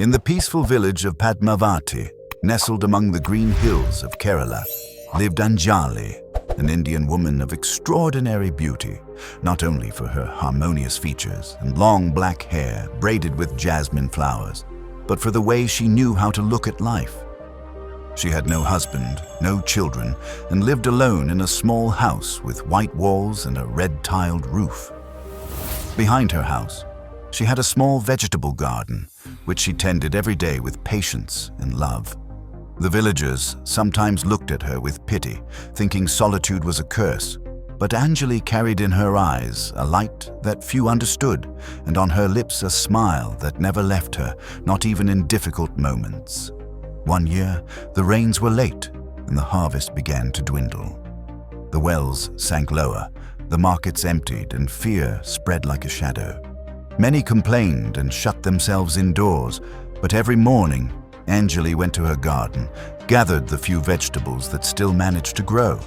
In the peaceful village of Padmavati, nestled among the green hills of Kerala, lived Anjali, an Indian woman of extraordinary beauty, not only for her harmonious features and long black hair braided with jasmine flowers, but for the way she knew how to look at life. She had no husband, no children, and lived alone in a small house with white walls and a red-tiled roof. Behind her house, she had a small vegetable garden, which she tended every day with patience and love. The villagers sometimes looked at her with pity, thinking solitude was a curse, but Anjali carried in her eyes a light that few understood, and on her lips a smile that never left her, not even in difficult moments. One year, the rains were late, and the harvest began to dwindle. The wells sank lower, the markets emptied, and fear spread like a shadow. Many complained and shut themselves indoors, but every morning, Anjali went to her garden, gathered the few vegetables that still managed to grow,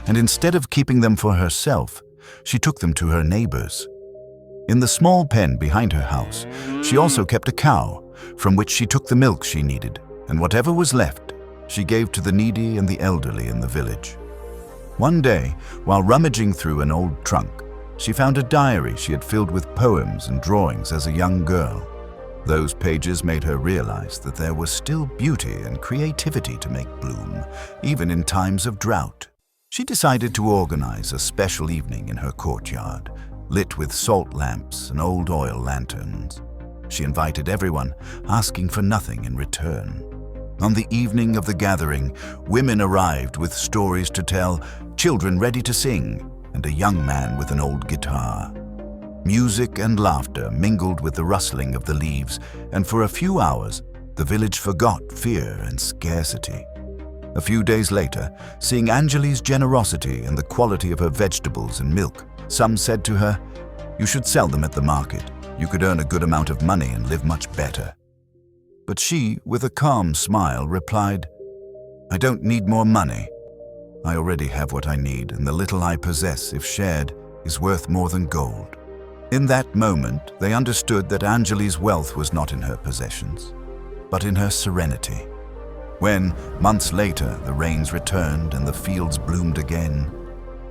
and instead of keeping them for herself, she took them to her neighbors. In the small pen behind her house, she also kept a cow, from which she took the milk she needed, and whatever was left, she gave to the needy and the elderly in the village. One day, while rummaging through an old trunk, she found a diary she had filled with poems and drawings as a young girl. Those pages made her realize that there was still beauty and creativity to make bloom, even in times of drought. She decided to organize a special evening in her courtyard, lit with salt lamps and old oil lanterns. She invited everyone, asking for nothing in return. On the evening of the gathering, women arrived with stories to tell, children ready to sing, and a young man with an old guitar. Music and laughter mingled with the rustling of the leaves, and for a few hours, the village forgot fear and scarcity. A few days later, seeing Anjali's generosity and the quality of her vegetables and milk, some said to her, "You should sell them at the market. You could earn a good amount of money and live much better." But she, with a calm smile, replied, "I don't need more money. I already have what I need, and the little I possess, if shared, is worth more than gold." In that moment, they understood that Anjali's wealth was not in her possessions, but in her serenity. When, months later, the rains returned and the fields bloomed again,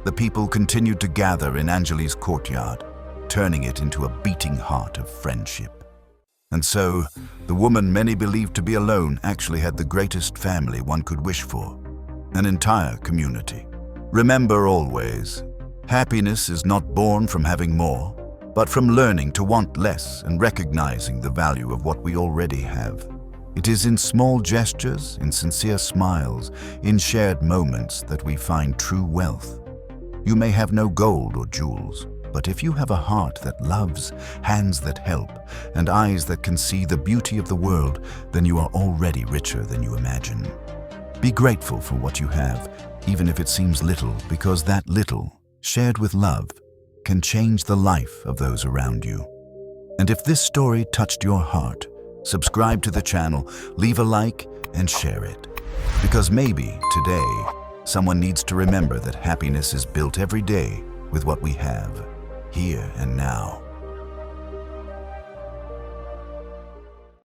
the people continued to gather in Anjali's courtyard, turning it into a beating heart of friendship. And so, the woman many believed to be alone actually had the greatest family one could wish for, an entire community. Remember always, happiness is not born from having more, but from learning to want less and recognizing the value of what we already have. It is in small gestures, in sincere smiles, in shared moments that we find true wealth. You may have no gold or jewels, but if you have a heart that loves, hands that help, and eyes that can see the beauty of the world, then you are already richer than you imagine. Be grateful for what you have, even if it seems little, because that little, shared with love, can change the life of those around you. And if this story touched your heart, subscribe to the channel, leave a like, and share it. Because maybe today, someone needs to remember that happiness is built every day with what we have, here and now.